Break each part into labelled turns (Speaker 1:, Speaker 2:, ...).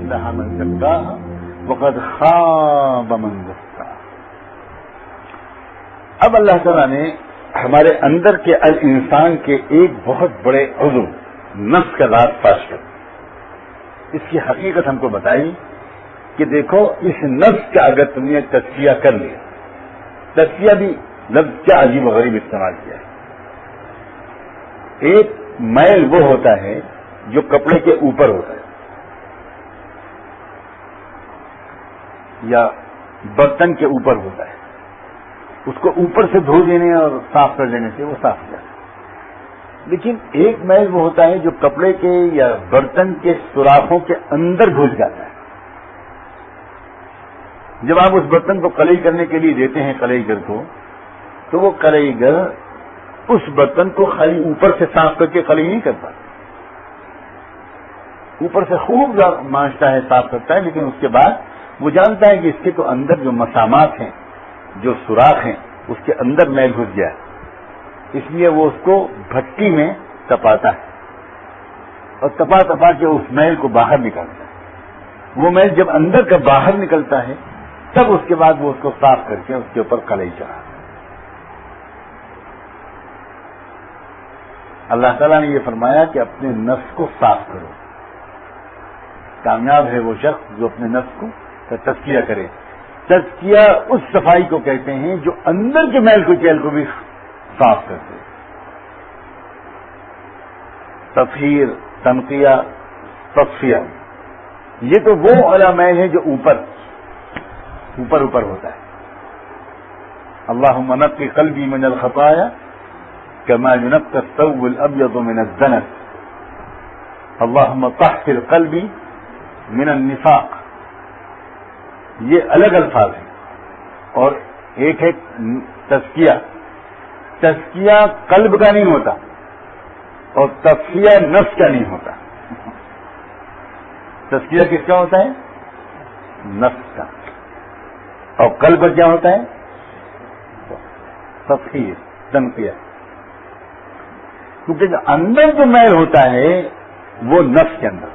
Speaker 1: أفلح من زكاها وقد خاب من دساها. اب اللہ تعالیٰ نے ہمارے اندر کے الانسان کے ایک بہت بڑے عضو نفس کا راز فاش کر اس کی حقیقت ہم کو بتائی کہ دیکھو اس نفس کا اگر تم نے تزکیہ کر لیا، تزکیہ بھی لفظ کیا عجیب و غریب استعمال کیا ہے. ایک میل وہ ہوتا ہے جو کپڑے کے اوپر ہوتا ہے یا برتن کے اوپر ہوتا ہے، اس کو اوپر سے دھو دینے اور صاف کر دینے سے وہ صاف ہو جاتا ہے. لیکن ایک میل وہ ہوتا ہے جو کپڑے کے یا برتن کے سوراخوں کے اندر گھس جاتا ہے. جب آپ اس برتن کو قلعی کرنے کے لیے دیتے ہیں قلعی گر کو، تو وہ قلعی گر اس برتن کو خالی اوپر سے صاف کر کے قلعی نہیں کرتا، اوپر سے خوب مانجتا ہے، صاف کرتا ہے، لیکن اس کے بعد وہ جانتا ہے کہ اس کے تو اندر جو مسامات ہیں، جو سوراخ ہیں، اس کے اندر میل گھس گیا ہے. اس لیے وہ اس کو بھٹی میں تپاتا ہے اور تپا تپا کے اس میل کو باہر نکالتا ہے. وہ میل جب اندر کا باہر نکلتا ہے تب اس کے بعد وہ اس کو صاف کر کے اس کے اوپر قلعی چڑھاتا ہے. اللہ تعالیٰ نے یہ فرمایا کہ اپنے نفس کو صاف کرو. کامیاب ہے وہ شخص جو اپنے نفس کو تزکیہ کرے. تزکیہ اس صفائی کو کہتے ہیں جو اندر کے میل کچیل کو بھی صاف کرتے. تطہیر، تنقیہ، تصفیہ، یہ تو وہ والا میل ہے جو اوپر ہوتا ہے. اللہم نقی قلبی من الخطایا كما ينقى الثوب الابيض من الدنس اللهم طهر قلبي من النفاق. یہ الگ الفاظ ہیں اور ایک ہے تزکیہ. تزکیہ قلب کا نہیں ہوتا اور تصفیہ نفس کا نہیں ہوتا. تزکیہ کس کا ہوتا ہے؟ نفس کا. اور قلب کیا ہوتا ہے؟ تطہیر، تنقیہ. کیونکہ جو اندر جو میل ہوتا ہے وہ نفس کے اندر،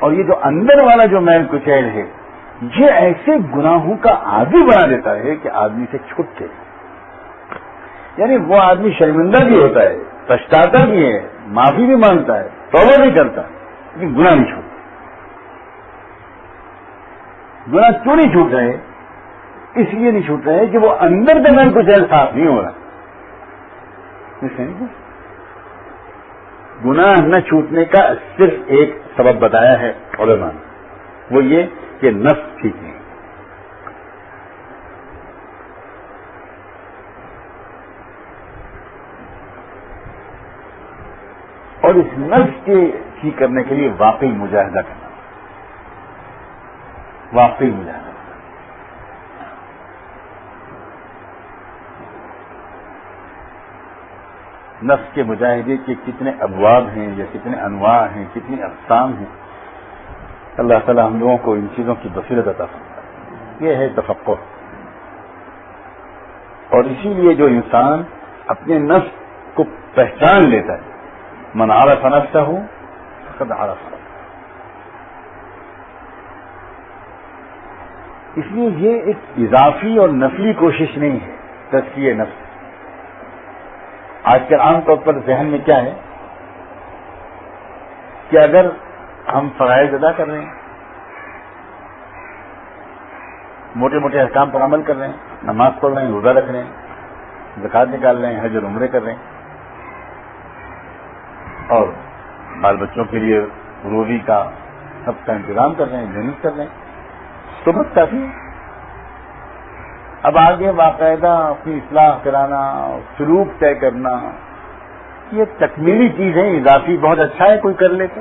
Speaker 1: اور یہ جو اندر والا جو میل کچیل ہے یہ ایسے گناہوں کا عادی بنا دیتا ہے کہ آدمی سے چھٹ کے، یعنی وہ آدمی شرمندہ بھی ہوتا ہے، پچھتاتا بھی ہے، معافی بھی مانگتا ہے، توبہ بھی کرتا ہے، لیکن گناہ نہیں چھوٹتا. گناہ کیوں نہیں چھوٹ رہے؟ اس لیے نہیں چھوٹ رہے کہ وہ اندر کا میل کچیل صاف نہیں ہو رہا. گناہ نہ چھوٹنے کا صرف ایک سبب بتایا ہے علماء نے، وہ یہ کہ نفس ٹھیک نہیں. اور اس نفس کے ٹھیک کرنے کے لیے واقعی مجاہدہ کرنا، واقعی مجاہدہ. نفس کے مجاہدے کے کتنے ابواب ہیں یا کتنے انواع ہیں، کتنی اقسام ہیں. اللہ تعالیٰ ہم لوگوں کو ان چیزوں کی بصیرت عطا فرمائے. یہ ہے تفقہ. اور اسی لیے جو انسان اپنے نفس کو پہچان لیتا ہے، من عرف نفسہ فقد عرف ربہ. اس لیے یہ ایک اضافی اور نفلی کوشش نہیں ہے تزکیہ نفس. آج کل عام طور پر ذہن میں کیا ہے کہ اگر ہم فرائض ادا کر رہے ہیں، موٹے موٹے احکام پر عمل کر رہے ہیں، نماز پڑھ رہے ہیں، روزہ رکھ رہے ہیں، زکوٰۃ نکال رہے ہیں، حج اور عمرے کر رہے ہیں، اور بال بچوں کے لیے روزی کا سب کا انتظام کر رہے ہیں، محنت کر رہے ہیں، تو بس کافی ہے. اب آگے باقاعدہ اپنی اصلاح کرانا، سلوک طے کرنا، یہ تکمیلی چیز ہے. اضافی بہت اچھا ہے کوئی کر لے تو،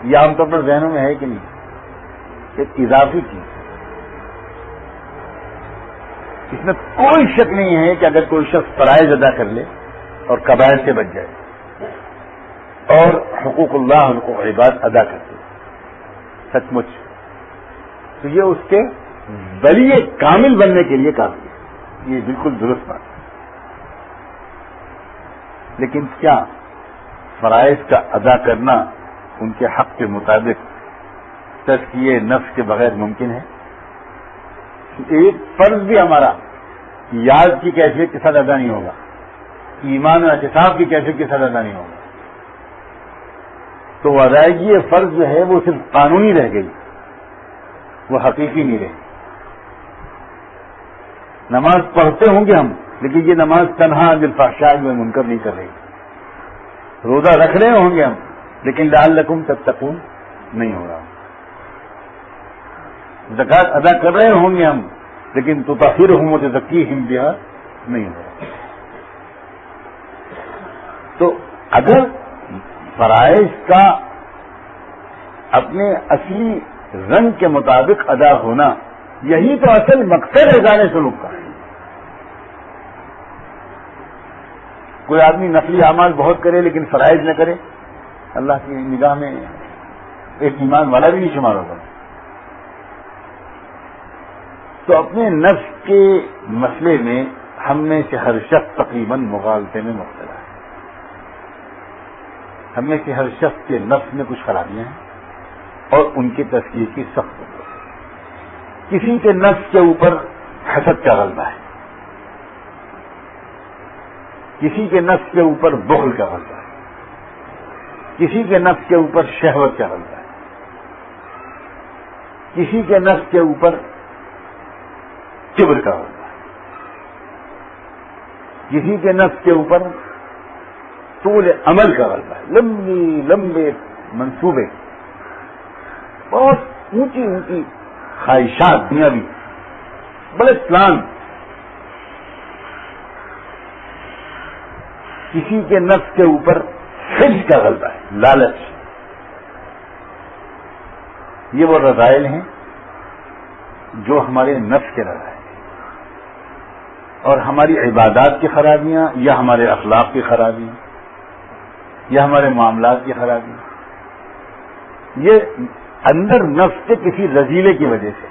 Speaker 1: یہ عام طور پر ذہنوں میں ہے کہ نہیں، ایک اضافی چیز. اس میں کوئی شک نہیں ہے کہ اگر کوئی شخص فرائض ادا کر لے اور کبائر سے بچ جائے اور حقوق اللہ، حقوق عباد ادا کر دے سچ مچ، تو یہ اس کے ولی کامل بننے کے لیے کافی ہے. یہ بالکل درست بات ہے. لیکن کیا فرائض کا ادا کرنا ان کے حق کے مطابق تزکیے نفس کے بغیر ممکن ہے؟ ایک فرض بھی ہمارا یاد کی کیفیت کے ساتھ ادا نہیں ہوگا، ایمان و احتساب کی کیفیت کے ساتھ ادا نہیں ہوگا، تو ادائیگی فرض جو ہے وہ صرف قانونی رہ گئی، وہ حقیقی نہیں رہی۔ نماز پڑھتے ہوں گے ہم، لیکن یہ نماز تنہا عن الفحشاء والمنکر نہیں کر رہی۔ روزہ رکھ رہے ہوں گے ہم، لیکن لعلکم تتقون نہیں ہو رہا۔ زکوٰۃ ادا کر رہے ہوں گے ہم، لیکن تطہرہم وتزکیہم بہا نہیں ہو رہا۔ تو اگر فرائض کا اپنے اصلی رنگ کے مطابق ادا ہونا، یہی تو اصل مقصد ہے ظاہر سلوک کا۔ کوئی آدمی نفلی اعمال بہت کرے لیکن فرائض نہ کرے، اللہ کی نگاہ میں ایک ایمان والا بھی نہیں شمار ہوگا۔ تو اپنے نفس کے مسئلے میں ہم میں سے ہر شخص تقریباً مغالطے میں مبتلا ہے۔ ہم میں سے ہر شخص کے نفس میں کچھ خرابیاں ہیں اور ان کی تزکیے کی سخت ضرورت ہے۔ کسی کے نفس کے اوپر حسد کا غلبہ ہے، کسی کے نفس کے اوپر بخل کا غلبہ ہے، کسی کے نفس کے اوپر شہوت کا غلبہ ہے، کسی کے نفس کے اوپر کبر کا غلبہ ہے، کسی کے نفس کے اوپر طول عمل کا غلبہ ہے، لمبے منصوبے، بہت اونچی اونچی خواہشات دنیاوی، بڑے پلان۔ کسی کے نفس کے اوپر حج کا غلبہ ہے، لالچ۔ یہ وہ رذائل ہیں جو ہمارے نفس کے رذائل ہیں، اور ہماری عبادات کی خرابیاں یا ہمارے اخلاق کی خرابیاں یا ہمارے معاملات کی خرابیاں، یہ اندر نفس کے کسی رذیلے کی وجہ سے۔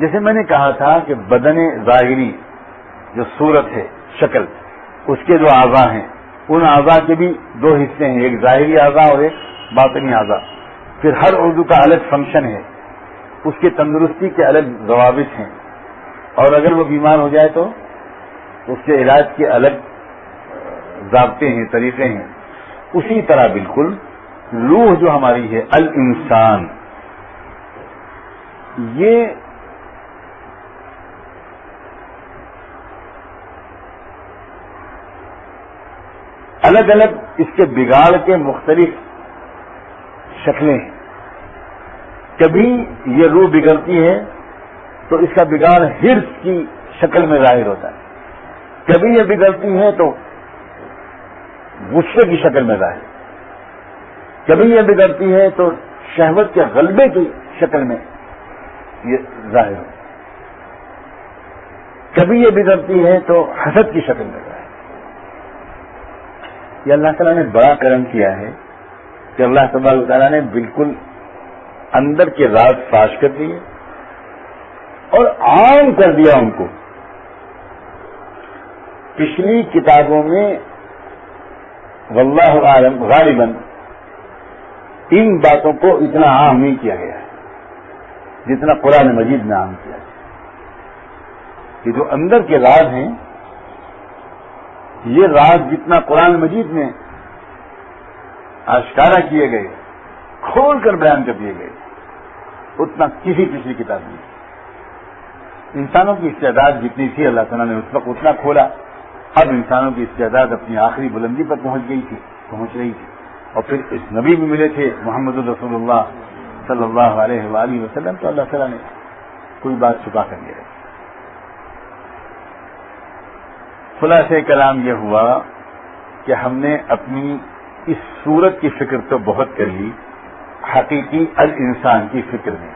Speaker 1: جیسے میں نے کہا تھا کہ بدن ظاہری جو صورت ہے، شکل، اس کے جو اعضاء ہیں، ان اعضاء کے بھی دو حصے ہیں، ایک ظاہری اعضاء اور ایک باطنی اعضاء۔ پھر ہر عضو کا الگ فنکشن ہے، اس کی تندرستی کے الگ ضوابط ہیں، اور اگر وہ بیمار ہو جائے تو اس کے علاج کے الگ ضابطے ہیں، طریقے ہیں۔ اسی طرح بالکل روح جو ہماری ہے، الانسان، یہ الگ الگ اس کے بگاڑ کے مختلف شکلیں ہیں۔ کبھی یہ روح بگڑتی ہے تو اس کا بگاڑ حرص کی شکل میں ظاہر ہوتا ہے، کبھی یہ بگڑتی ہے تو غصے کی شکل میں ظاہر، کبھی یہ بگڑتی ہے تو شہوت کے غلبے کی شکل میں یہ ظاہر ہو، کبھی یہ بگڑتی ہے تو حسد کی شکل میں ظاہر۔ یہ اللہ تعالیٰ نے بڑا کرم کیا ہے کہ اللہ تبارک تعالیٰ نے بالکل اندر کے راز فاش کر دیے اور عام کر دیا ان کو۔ پچھلی کتابوں میں واللہ اعلم غالباً ان باتوں کو اتنا عام نہیں کیا گیا ہے جتنا قرآن مجید میں عام کیا گیا۔ کہ جو اندر کے راز ہیں، یہ راز جتنا قرآن مجید میں آشکارا کیے گئے، کھول کر بیان کر دیے گئے، اتنا کسی پچھلی کتاب نہیں۔ انسانوں کی استعداد جتنی تھی اللہ تعالیٰ نے اس وقت اتنا کھولا، اب انسانوں کی استعداد اپنی آخری بلندی پر پہنچ رہی تھی، اور پھر اس نبی بھی ملے تھے محمد رسول اللہ صلی اللہ علیہ وآلہ وسلم، تو اللہ تعالیٰ نے کوئی بات چھپا کر نہیں رکھی۔ خلاصہ کلام یہ ہوا کہ ہم نے اپنی اس صورت کی فکر تو بہت کر لی، حقیقی الانسان کی فکر میں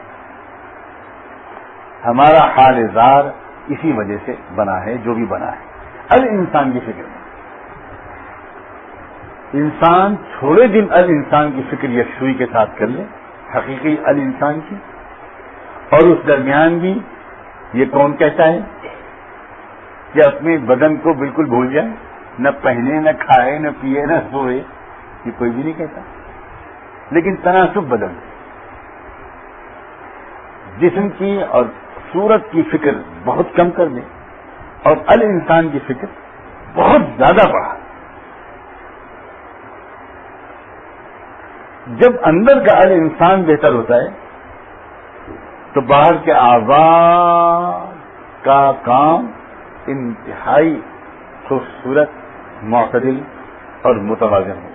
Speaker 1: ہمارا حال زار اسی وجہ سے بنا ہے جو بھی بنا ہے، الانسان کی فکر میں۔ انسان تھوڑے دن الانسان کی فکر یکسوئی کے ساتھ کر لے، حقیقی الانسان کی، اور اس درمیان بھی یہ کون کہتا ہے کہ اپنے بدن کو بالکل بھول جائے، نہ پہنے، نہ کھائے، نہ پیے، نہ سوئے، یہ کوئی بھی نہیں کہتا۔ لیکن تناسب بدل دے. جسم کی اور صورت کی فکر بہت کم کر دے اور الانسان کی فکر بہت زیادہ بڑھا. جب اندر کا الانسان بہتر ہوتا ہے تو باہر کے اعضاء کا کام انتہائی خوبصورت، معتدل اور متوازن ہوتا ہے.